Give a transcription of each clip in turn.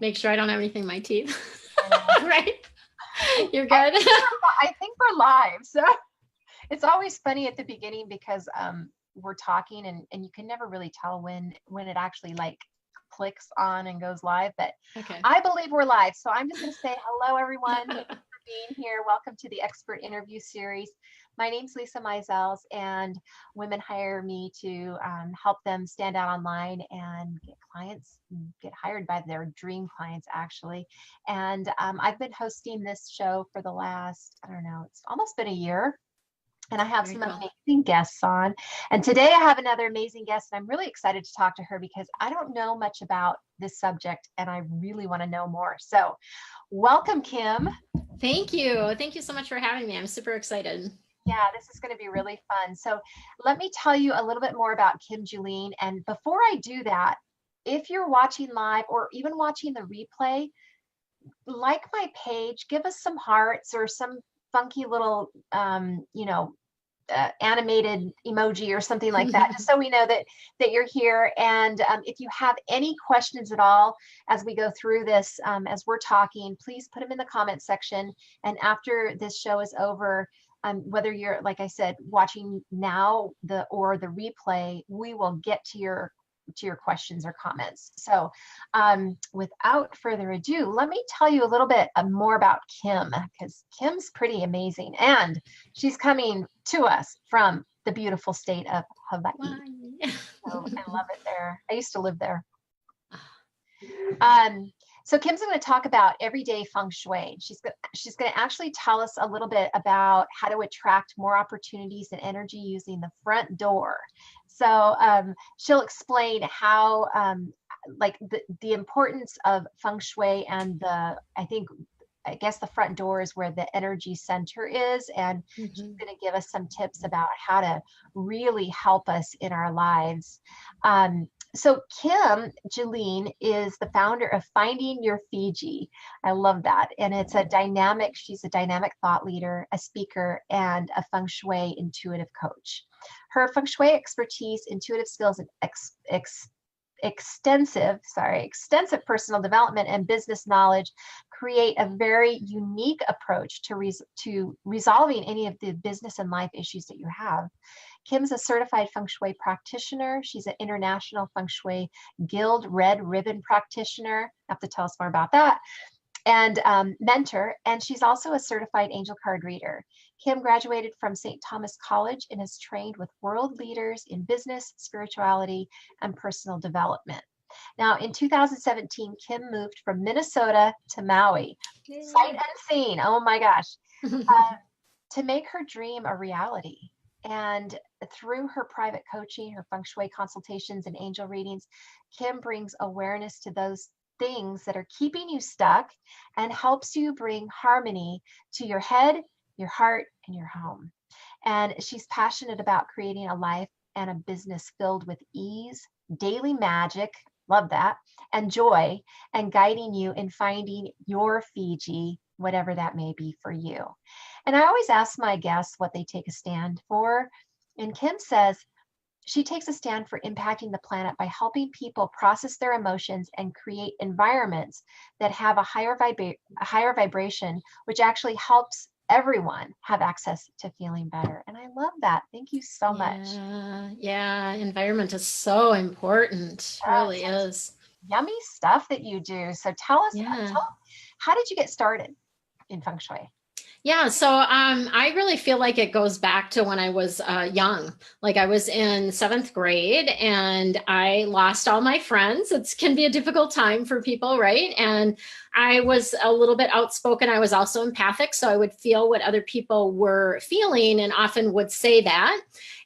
make sure I don't have anything in my teeth. I know. Right? I, You're I good. think I think we're live. So it's always funny at the beginning because we're talking and you can never really tell when it actually like clicks on and goes live. But Okay. I believe we're live. So I'm just going to say hello, everyone. Thank you for being here. Welcome to the Expert Interview Series. My name's Lisa Mizels, and women hire me to help them stand out online and get clients, get hired by their dream clients, actually. And I've been hosting this show for the last, I don't know, it's almost been a year. And I have Very some cool. amazing guests on. And today I have another amazing guest, and I'm really excited to talk to her because I don't know much about this subject and I really want to know more. So, welcome, Kim. Thank you. Thank you so much for having me. I'm super excited. Yeah, this is going to be really fun. So, let me tell you a little bit more about Kim Julen. And before I do that, if you're watching live or even watching the replay, like my page, give us some hearts or some funky little, animated emoji or something like that, just so we know that you're here. And if you have any questions at all as we go through this, as we're talking, please put them in the comment section. And after this show is over, whether you're, like I said, watching now or the replay, we will get to your questions or comments. So without further ado, let me tell you a little bit more about Kim, because Kim's pretty amazing. And she's coming to us from the beautiful state of Hawaii. So I love it there. I used to live there. So Kim's going to talk about everyday feng shui. She's going to actually tell us a little bit about how to attract more opportunities and energy using the front door. So she'll explain how, like the importance of feng shui and I guess the front door is where the energy center is. And she's going to give us some tips about how to really help us in our lives. So Kim Julen is the founder of Finding Your Fiji. I love that. And she's a dynamic thought leader, a speaker, and a feng shui intuitive coach. Her feng shui expertise, intuitive skills, and extensive personal development and business knowledge create a very unique approach to resolving any of the business and life issues that you have. Kim's a certified feng shui practitioner. She's an international feng shui guild red ribbon practitioner. You have to tell us more about that. And mentor. And she's also a certified angel card reader. Kim graduated from St. Thomas College and is trained with world leaders in business, spirituality, and personal development. Now, in 2017, Kim moved from Minnesota to Maui, sight unseen, oh my gosh, to make her dream a reality. And through her private coaching, her feng shui consultations, and angel readings, Kim brings awareness to those things that are keeping you stuck and helps you bring harmony to your head, your heart, and your home. And she's passionate about creating a life and a business filled with ease, daily magic, love that, and joy, and guiding you in finding your Fiji, whatever that may be for you. And I always ask my guests what they take a stand for. And Kim says she takes a stand for impacting the planet by helping people process their emotions and create environments that have a higher vibration, which actually helps everyone have access to feeling better. And I love that. Thank you so much. Yeah. Environment is so important. It really is. Yummy stuff that you do. So tell us, how did you get started in feng shui? Yeah, so I really feel like it goes back to when I was young. Like I was in seventh grade and I lost all my friends. It can be a difficult time for people, right? And I was a little bit outspoken. I was also empathic, so I would feel what other people were feeling and often would say that.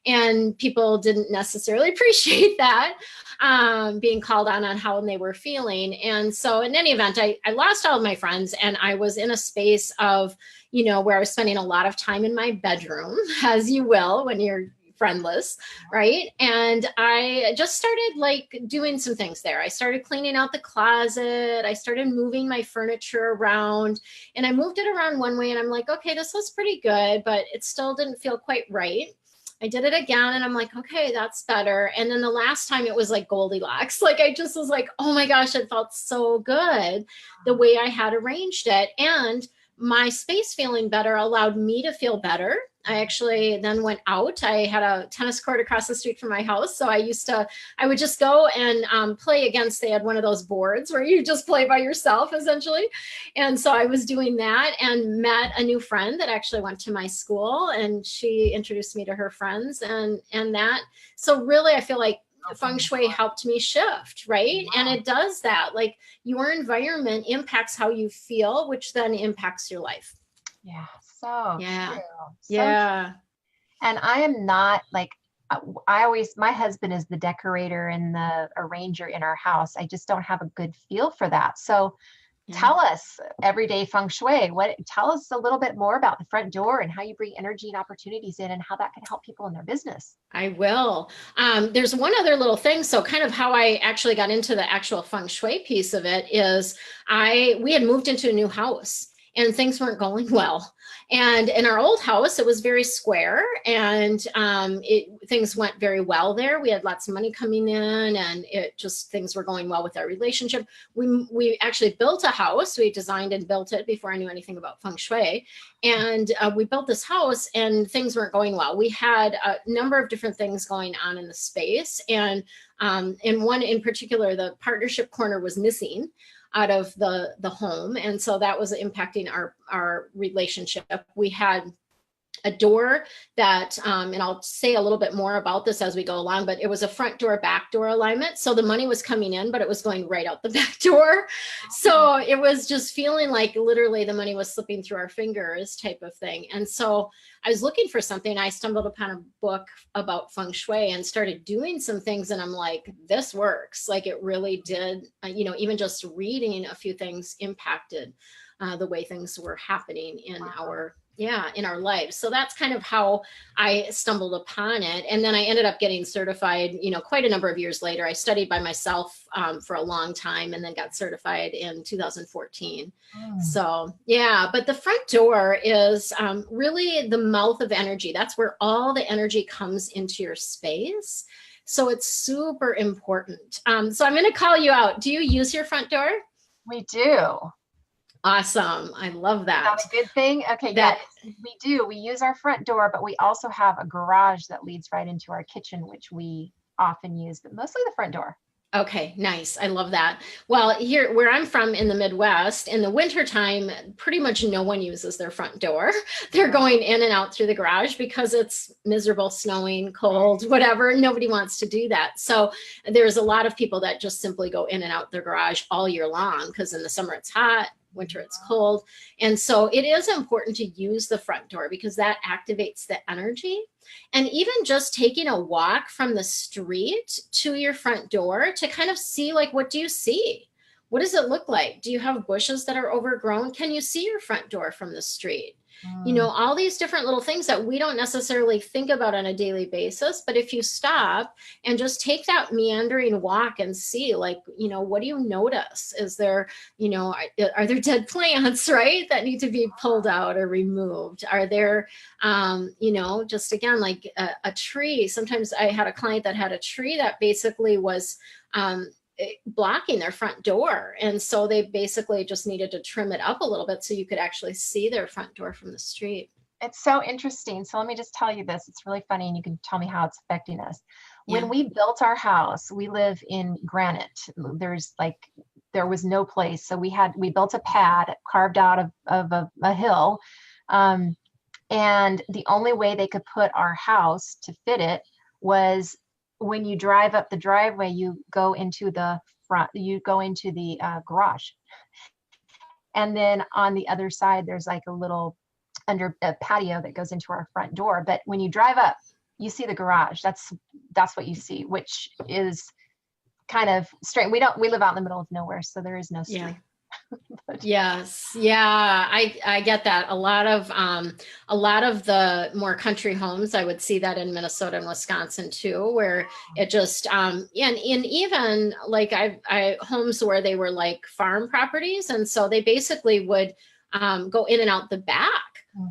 And people didn't necessarily appreciate that, being called on how they were feeling. And so in any event, I lost all of my friends and I was in a space of, where I was spending a lot of time in my bedroom, as you will when you're friendless, right? And I just started like doing some things there. I started cleaning out the closet. I started moving my furniture around, and I moved it around one way and I'm like, okay, this was pretty good, but it still didn't feel quite right. I did it again and I'm like, okay, that's better. And then the last time it was like Goldilocks. Like I just was like, oh my gosh, it felt so good the way I had arranged it. And my space feeling better allowed me to feel better. I actually then went out. I had a tennis court across the street from my house. So I would just go and play against, they had one of those boards where you just play by yourself essentially. And so I was doing that and met a new friend that actually went to my school, and she introduced me to her friends and that. So really, I feel like Feng Shui helped me shift, right? Wow. And it does that. Like your environment impacts how you feel, which then impacts your life. Yeah, so Yeah. true. So Yeah. true. And I am not like, my husband is the decorator and the arranger in our house. I just don't have a good feel for that. So Yeah. tell us, everyday feng shui, tell us a little bit more about the front door and how you bring energy and opportunities in and how that can help people in their business. I will. There's one other little thing. So kind of how I actually got into the actual feng shui piece of it is we had moved into a new house and things weren't going well. And in our old house, it was very square and things went very well there. We had lots of money coming in and things were going well with our relationship. We actually built a house. We designed and built it before I knew anything about feng shui. And we built this house and things weren't going well. We had a number of different things going on in the space. And in one in particular, the partnership corner was missing out of the home. And so that was impacting our relationship. We had a door that, and I'll say a little bit more about this as we go along, but it was a front door, back door alignment. So the money was coming in, but it was going right out the back door. So it was just feeling like literally the money was slipping through our fingers type of thing. And so I was looking for something. I stumbled upon a book about feng shui and started doing some things. And I'm like, this works. Like it really did, even just reading a few things impacted the way things were happening in our lives. So that's kind of how I stumbled upon it. And then I ended up getting certified, quite a number of years later. I studied by myself for a long time and then got certified in 2014. So yeah, but the front door is really the mouth of energy. That's where all the energy comes into your space. So it's super important. So I'm going to call you out. Do you use your front door? We do. Awesome. I love that. Is that a good thing? Okay, yes, we do. We use our front door, but we also have a garage that leads right into our kitchen, which we often use, but mostly the front door. Okay, nice. I love that. Well, here where I'm from in the Midwest, in the wintertime, pretty much no one uses their front door. They're going in and out through the garage because it's miserable, snowing, cold, whatever. Nobody wants to do that. So there's a lot of people that just simply go in and out their garage all year long because in the summer it's hot, winter it's cold. And so it is important to use the front door because that activates the energy. And even just taking a walk from the street to your front door to kind of see, like, what do you see? What does it look like? Do you have bushes that are overgrown? Can you see your front door from the street? All these different little things that we don't necessarily think about on a daily basis. But if you stop and just take that meandering walk and see, like, what do you notice? Is there, are there dead plants, right, that need to be pulled out or removed? Are there, just again, like a tree? Sometimes I had a client that had a tree that basically was, blocking their front door. And so they basically just needed to trim it up a little bit so you could actually see their front door from the street. It's so interesting. So let me just tell you this. It's really funny and you can tell me how it's affecting us. Yeah. When we built our house, we live in granite. There was no place. So we built a pad carved out of a hill. And the only way they could put our house to fit it was when you drive up the driveway, you go into the garage. And then on the other side, there's like a little under a patio that goes into our front door. But when you drive up, you see the garage. That's what you see, which is kind of strange. We live out in the middle of nowhere, so there is no street. Yeah. Yes. Yeah. I get that. A lot of the more country homes, I would see that in Minnesota and Wisconsin too, where it just, and even like I homes where they were like farm properties. And so they basically would, go in and out the back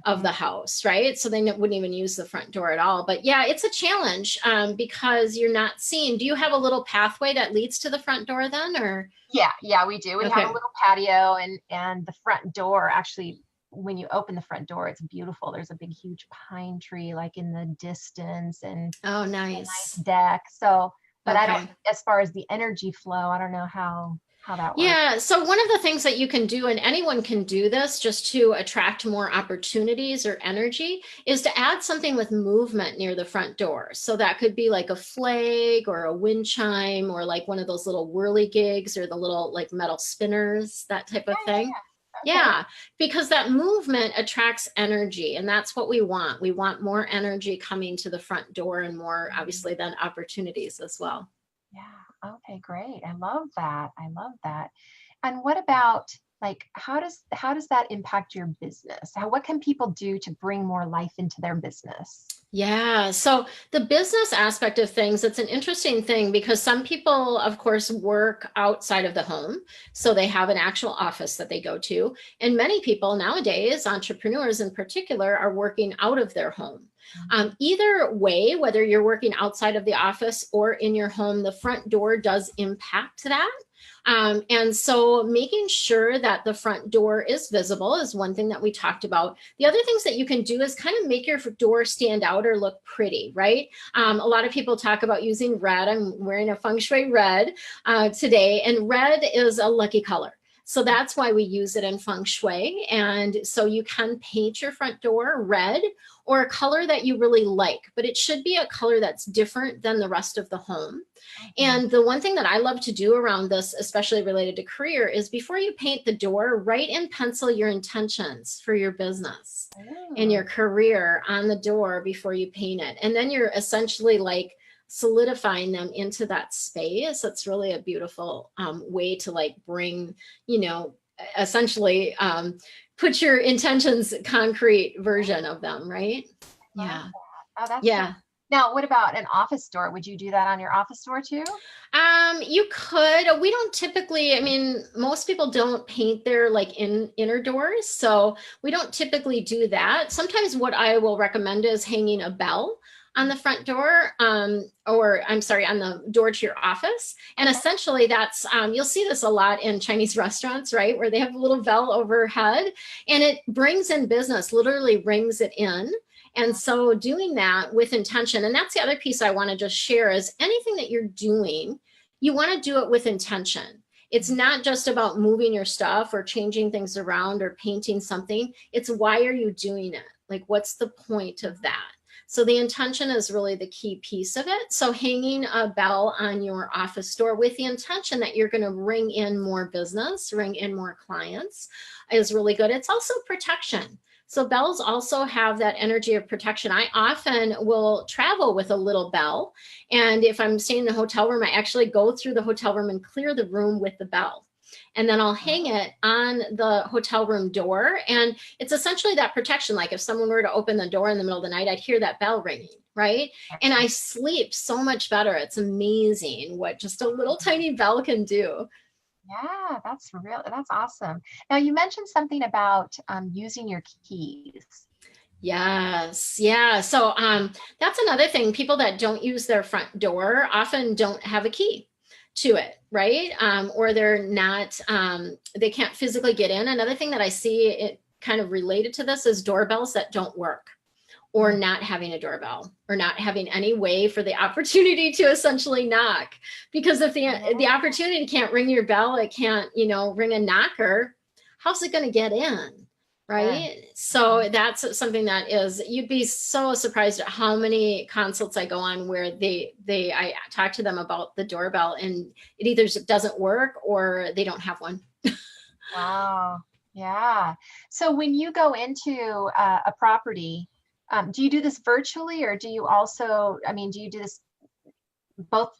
of the house, right? So they wouldn't even use the front door at all. But yeah, it's a challenge because you're not seeing. Do you have a little pathway that leads to the front door then, or? Yeah, we do. We have a Okay. little patio, and the front door actually, when you open the front door, it's beautiful. There's a big, huge pine tree like in the distance, and Oh, a nice nice. deck. So, but I don't, Okay. as far as the energy flow, I don't know how that works. Yeah. So one of the things that you can do, and anyone can do this just to attract more opportunities or energy, is to add something with movement near the front door. So that could be like a flag or a wind chime or like one of those little whirly gigs or the little like metal spinners, that type of thing. Okay. Yeah, because that movement attracts energy, and that's what we want. We want more energy coming to the front door and more, obviously, than opportunities as well. Yeah. Okay, great. I love that. I love that. And what about, like, how does that impact your business? What can people do to bring more life into their business? Yeah. So the business aspect of things, it's an interesting thing because some people, of course, work outside of the home. So they have an actual office that they go to. And many people nowadays, entrepreneurs in particular, are working out of their home. Either way, whether you're working outside of the office or in your home, the front door does impact that. And so making sure that the front door is visible is one thing that we talked about. The other things that you can do is kind of make your door stand out or look pretty, right? A lot of people talk about using red. I'm wearing a Feng Shui red today, and red is a lucky color. So that's why we use it in Feng Shui. And so you can paint your front door red or a color that you really like, but it should be a color that's different than the rest of the home. Mhm. And the one thing that I love to do around this, especially related to career, is before you paint the door, write in pencil your intentions for your business and Oh, your career on the door before you paint it. And then you're essentially like solidifying them into that space. It's really a beautiful way to like bring, you know, essentially put your intentions concrete version of them, right? love Yeah. that. Oh, that's great. Yeah. Now, what about an office door? Would you do that on your office door too? You could. We don't typically, I mean, most people don't paint their like inner doors, so we don't typically do that. Sometimes what I will recommend is hanging a bell on the front door, or I'm sorry, on the door to your office. And Okay. essentially that's, you'll see this a lot in Chinese restaurants, right? Where they have a little bell overhead and it brings in business, literally rings it in. And so doing that with intention, and that's the other piece I want to just share is anything that you're doing, you want to do it with intention. It's not just about moving your stuff or changing things around or painting something. It's why are you doing it? Like, what's the point of that? So the intention is really the key piece of it. So hanging a bell on your office door with the intention that you're going to ring in more business, ring in more clients is really good. It's also protection. So bells also have that energy of protection. I often will travel with a little bell. And if I'm staying in the hotel room, I actually go through the hotel room and clear the room with the bell. And then I'll hang it on the hotel room door. And it's essentially that protection. Like if someone were to open the door in the middle of the night, I'd hear that bell ringing, right? And I sleep so much better. It's amazing what just a little tiny bell can do. Yeah, that's awesome. Now, you mentioned something about using your keys. Yes. Yeah. So that's another thing. People that don't use their front door often don't have a key to it, right? Or they're not, they can't physically get in. Another thing that I see it kind of related to this is doorbells that don't work or Mm. not having a doorbell or not having any way for the opportunity to essentially knock. Because if the opportunity can't ring your bell, it can't, you know, ring a knocker, how's it going to get in? Sure. Right. So that's something that is, you'd be so surprised at how many consults I go on where I talk to them about the doorbell and it either doesn't work or they don't have one. Wow. Yeah. So when you go into a property, do you do this virtually, or do you also, I mean, do you do this both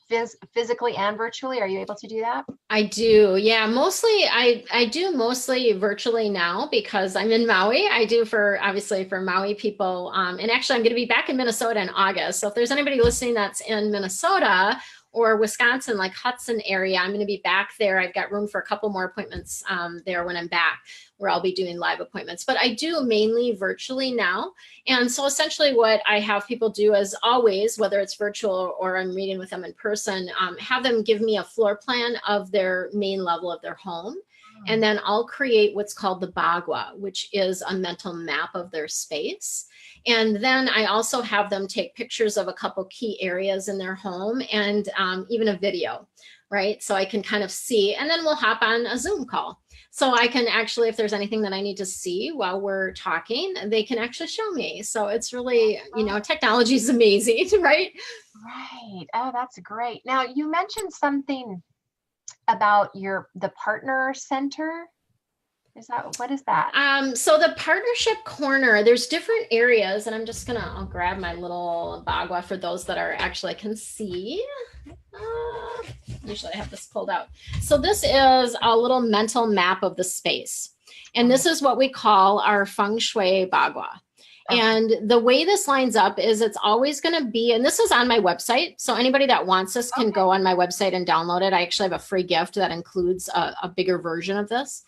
physically and virtually? Are you able to do that? I do. Yeah, mostly I do mostly virtually now because I'm in Maui. I do for obviously for Maui people. And actually I'm going to be back in Minnesota in August. So if there's anybody listening that's in Minnesota or Wisconsin, like Hudson area. I'm going to be back there. I've got room for a couple more appointments there when I'm back, where I'll be doing live appointments. But I do mainly virtually now. And so essentially what I have people do, as always, whether it's virtual or I'm meeting with them in person, have them give me a floor plan of their main level of their home. And then I'll create what's called the Bagua, which is a mental map of their space. And then I also have them take pictures of a couple key areas in their home, and even a video, right? So I can kind of see, and then we'll hop on a Zoom call. So I can actually, if there's anything that I need to see while we're talking, they can actually show me. So it's really, technology is amazing, right? Right. Oh, that's great. Now, you mentioned something about the partner center. What is that? So the partnership corner, there's different areas, and I'll grab my little Bagua for those that actually can see. Usually I have this pulled out. So this is a little mental map of the space. And this is what we call our Feng Shui Bagua. Okay. And the way this lines up is it's always going to be, and this is on my website. So anybody that wants this can go on my website and download it. I actually have a free gift that includes a bigger version of this.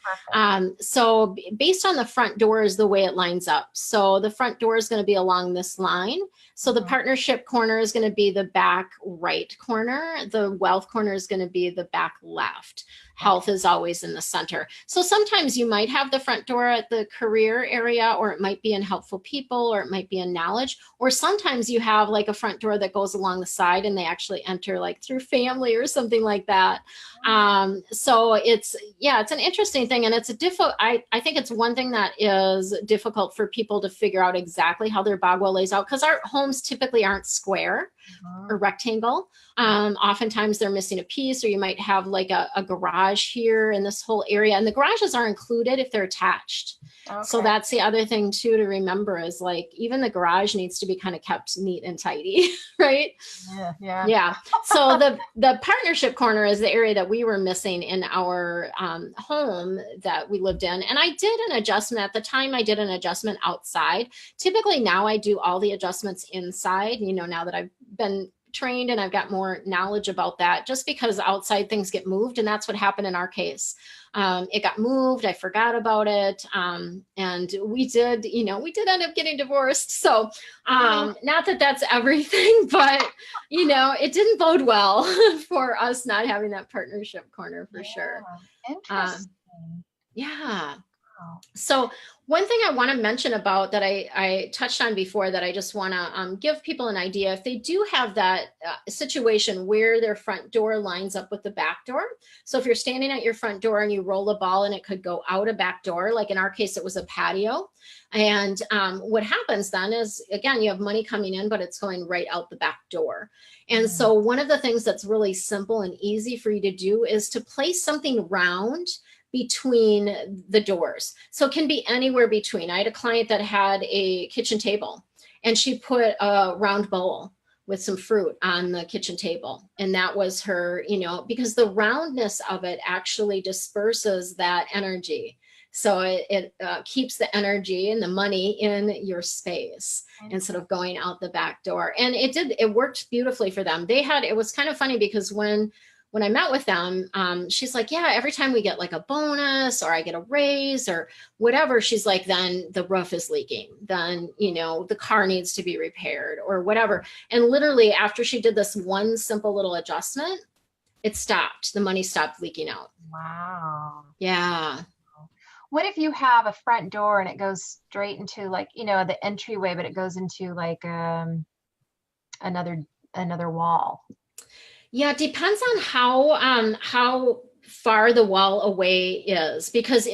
So based on the front door is the way it lines up. So the front door is going to be along this line. So the partnership corner is going to be the back right corner. The wealth corner is going to be the back left. Health is always in the center. So sometimes you might have the front door at the career area, or it might be in helpful people, or it might be in knowledge, or sometimes you have like a front door that goes along the side and they actually enter like through family or something like that. So it's an interesting thing, and it's I think it's one thing that is difficult for people to figure out exactly how their Bagua lays out, because our homes typically aren't square or rectangle. Oftentimes they're missing a piece, or you might have like a garage here in this whole area, and the garages are included if they're attached. Okay. So that's the other thing too to remember, is like even the garage needs to be kind of kept neat and tidy, right? Yeah. So the partnership corner is the area that we were missing in our home that we lived in. And I did an adjustment at the time. I did an adjustment outside. Typically now I do all the adjustments inside, now that I've been trained and I've got more knowledge about that, just because outside things get moved. And that's what happened in our case. It got moved. I forgot about it. And we did end up getting divorced. So not that that's everything, but, it didn't bode well for us not having that partnership corner for sure. Interesting. So one thing I want to mention about that I touched on before, that I just want to give people an idea, if they do have that situation where their front door lines up with the back door. So if you're standing at your front door and you roll a ball and it could go out a back door, like in our case, it was a patio. And what happens then is, again, you have money coming in, but it's going right out the back door. And so one of the things that's really simple and easy for you to do is to place something round between the doors. So it can be anywhere between. I had a client that had a kitchen table, and she put a round bowl with some fruit on the kitchen table. And that was her, because the roundness of it actually disperses that energy. So it keeps the energy and the money in your space instead of going out the back door. And it worked beautifully for them. It was kind of funny, because when I met with them, she's like, yeah, every time we get like a bonus or I get a raise or whatever, she's like, then the roof is leaking. Then, the car needs to be repaired or whatever. And literally after she did this one simple little adjustment, it stopped. The money stopped leaking out. Wow. Yeah. What if you have a front door and it goes straight into like, the entryway, but it goes into like another wall? Yeah, it depends on how far the wall away is, because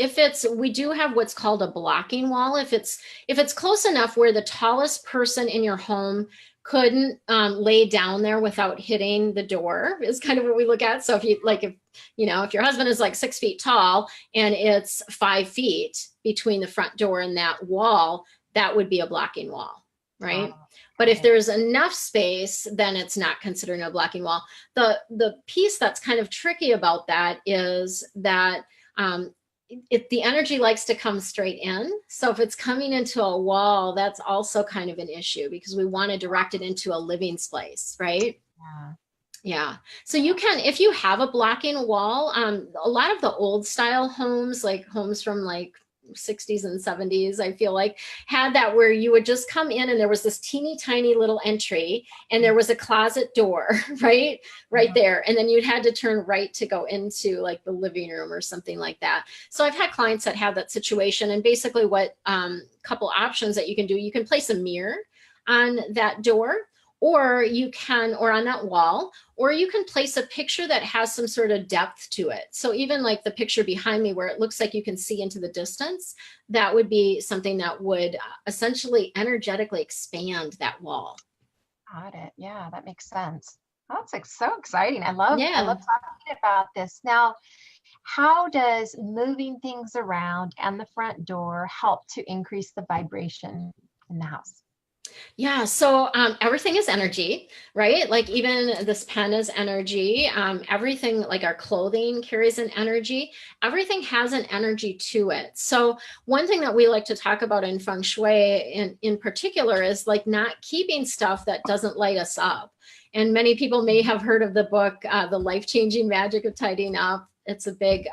we do have what's called a blocking wall. If it's close enough where the tallest person in your home couldn't lay down there without hitting the door, is kind of what we look at. So if your husband is like 6 feet tall and it's 5 feet between the front door and that wall, that would be a blocking wall, right? Oh. But if there's enough space, then it's not considered a blocking wall. The piece that's kind of tricky about that is that the energy likes to come straight in. So if it's coming into a wall, that's also kind of an issue, because we want to direct it into a living space, right? Yeah. So you can, if you have a blocking wall, a lot of the old style homes, like homes from like 60s and 70s, I feel like had that where you would just come in and there was this teeny tiny little entry and there was a closet door, right? Right there. And then you'd had to turn right to go into like the living room or something like that. So I've had clients that have that situation, and basically what couple options that you can do, you can place a mirror on that door, or you can, or on that wall, or you can place a picture that has some sort of depth to it. So even like the picture behind me where it looks like you can see into the distance, that would be something that would essentially energetically expand that wall. Got it. Yeah, that makes sense. That's so exciting. I love Yeah. talking about this. Now, how does moving things around and the front door help to increase the vibration in the house? Yeah, so everything is energy, right? Like even this pen is energy. Everything, like our clothing, carries an energy. Everything has an energy to it. So one thing that we like to talk about in Feng Shui, in particular, is like not keeping stuff that doesn't light us up. And many people may have heard of the book, The Life-Changing Magic of Tidying Up. It's a big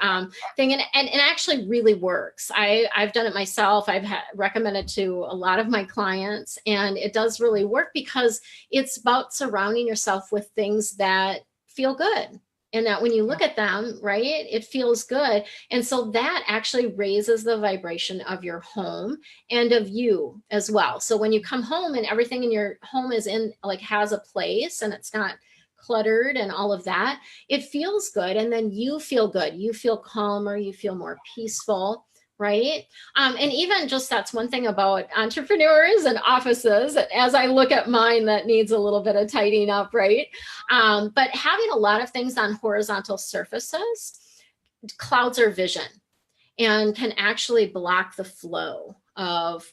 thing, and it actually really works. I've done it myself. I've recommended to a lot of my clients, and it does really work because it's about surrounding yourself with things that feel good, and that when you look at them, right, it feels good. And so that actually raises the vibration of your home and of you as well. So when you come home and everything in your home is in, like, has a place and it's not cluttered and all of that, it feels good. And then you feel good. You feel calmer. You feel more peaceful, right? And even just that's one thing about entrepreneurs and offices. As I look at mine, that needs a little bit of tidying up, right? But having a lot of things on horizontal surfaces clouds our vision and can actually block the flow of,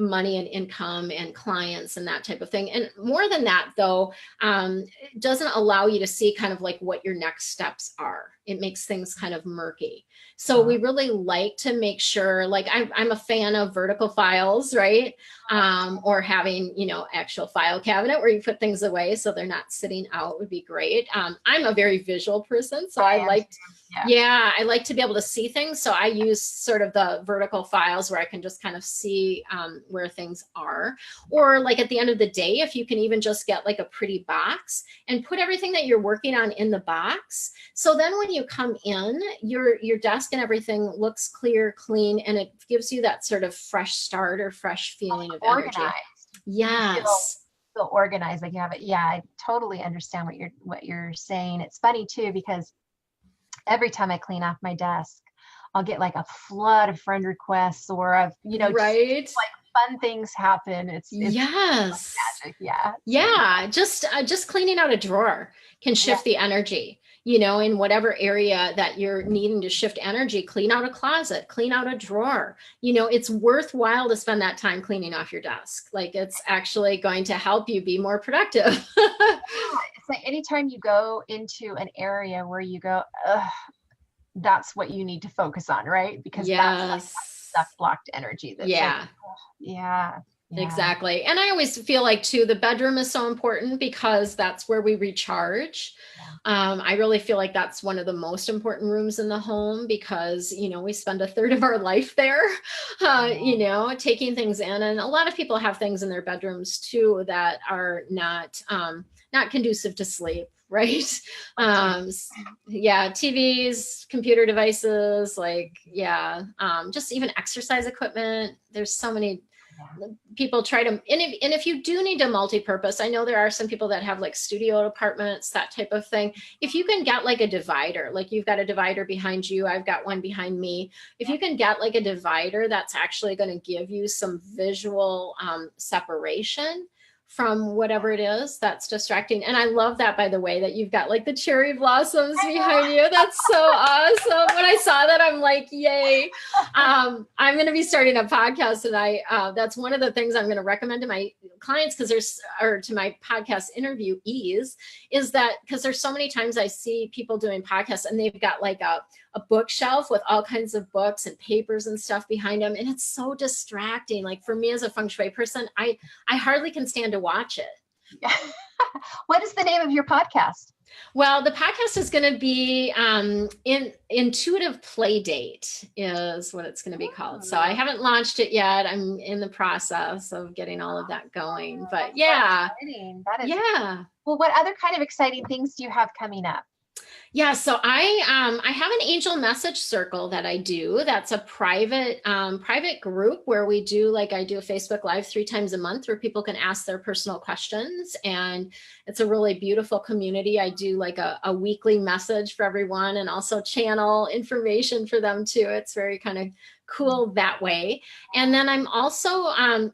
money and income and clients and that type of thing. And more than that, though, it doesn't allow you to see kind of like what your next steps are. It makes things kind of murky. So we really like to make sure, like I'm a fan of vertical files, right? Or having, actual file cabinet where you put things away so they're not sitting out would be great. I'm a very visual person, so I like I like to be able to see things. So I use sort of the vertical files where I can just kind of see where things are. Or like at the end of the day, if you can even just get like a pretty box and put everything that you're working on in the box. So then when you come in, your desk and everything looks clear, clean, and it gives you that sort of fresh start or fresh feeling of energy. Yes. Feel organized, like you have it. Yeah, I totally understand what you're saying. It's funny too, because every time I clean off my desk, I'll get like a flood of friend requests or of, right, just like fun things happen. It's yes, magic. Yeah. Yeah. Just cleaning out a drawer can shift the energy, in whatever area that you're needing to shift energy. Clean out a closet, clean out a drawer. It's worthwhile to spend that time cleaning off your desk. Like it's actually going to help you be more productive. It's like anytime you go into an area where you go, that's what you need to focus on, right? Because that's like that blocked energy. That's like, yeah. Exactly. And I always feel like too, the bedroom is so important because that's where we recharge. I really feel like that's one of the most important rooms in the home because, we spend a third of our life there, taking things in. And a lot of people have things in their bedrooms too that are not conducive to sleep. Right. TVs, computer devices, just even exercise equipment. There's so many people try to, and if you do need a multi-purpose, I know there are some people that have like studio apartments, that type of thing. If you can get like a divider, like you've got a divider behind you, I've got one behind me. If you can get like a divider, that's actually going to give you some visual separation from whatever it is that's distracting. And I love that, by the way, that you've got like the cherry blossoms behind you. That's so awesome. When I saw that, I'm like, yay. I'm going to be starting a podcast, and that's one of the things I'm going to recommend to my clients to my podcast interviewees, is that because there's so many times I see people doing podcasts and they've got like a bookshelf with all kinds of books and papers and stuff behind them. And it's so distracting. Like for me as a Feng Shui person, I hardly can stand to watch it. What is the name of your podcast? Well, the podcast is going to be Intuitive Play Date is what it's going to be called. So I haven't launched it yet. I'm in the process of getting all of that going. But yeah, That is yeah. well, what other kind of exciting things do you have coming up? Yeah, so I have an angel message circle that I do. That's a private group where we do, like, I do a Facebook Live 3 times a month where people can ask their personal questions, and it's a really beautiful community. I do like a weekly message for everyone and also channel information for them too. It's very kind of cool that way. And then I'm also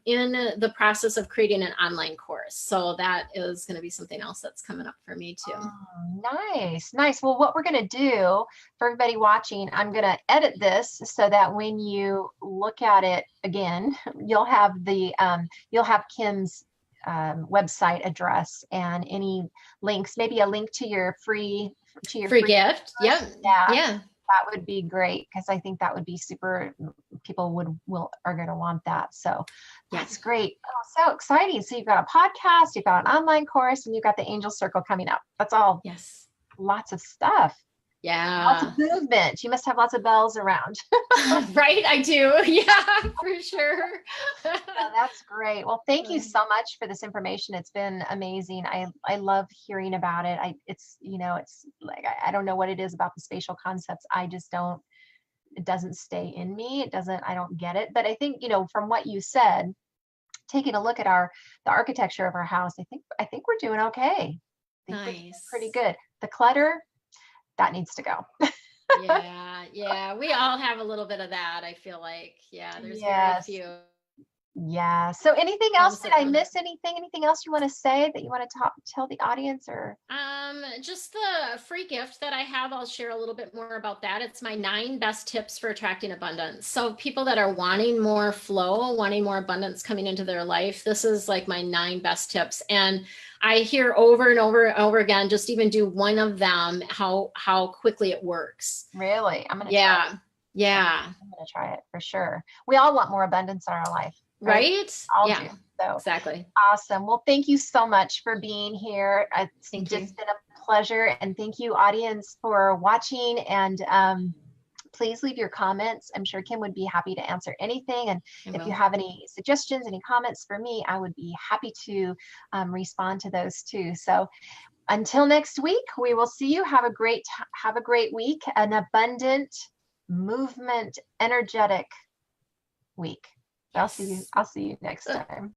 in the process of creating an online course. So that is going to be something else that's coming up for me too. Oh, nice, nice. Well, what we're going to do for everybody watching, I'm going to edit this so that when you look at it again, you'll have Kim's website address and any links, maybe a link to your free gift. Yep. Yeah. That would be great, because I think that would be super. People are going to want that. So that's great. Oh, so exciting. So you've got a podcast, you've got an online course, and you've got the Angel Circle coming up. That's all. Yes. Lots of stuff. Yeah. Lots of movement. You must have lots of bells around. Right. I do. Yeah, for sure. That's great. Well, thank you so much for this information. It's been amazing. I love hearing about it. It's like, I don't know what it is about the spatial concepts. It doesn't stay in me. I don't get it. But I think, from what you said, taking a look at the architecture of our house, I think we're doing okay. Nice. Pretty good. The clutter, that needs to go. Yeah. We all have a little bit of that. I feel like, there's very few. Yeah. So anything else? Did I miss anything? Anything else you want to say that you want to tell the audience, or? Just the free gift that I have, I'll share a little bit more about that. It's my 9 best tips for attracting abundance. So people that are wanting more flow, wanting more abundance coming into their life, this is like my 9 best tips. And I hear over and over and over again, just even do one of them, how quickly it works. Really? I'm going to try it. Yeah. I'm going to try it for sure. We all want more abundance in our life. Right? All do. So exactly. Awesome. Well, thank you so much for being here. It's just been a pleasure. And thank you, audience, for watching. And please leave your comments. I'm sure Kim would be happy to answer anything. And if you have any suggestions, any comments for me, I would be happy to respond to those too. So until next week, we will see you. Have a great week, an abundant, movement, energetic week. I'll see you next time.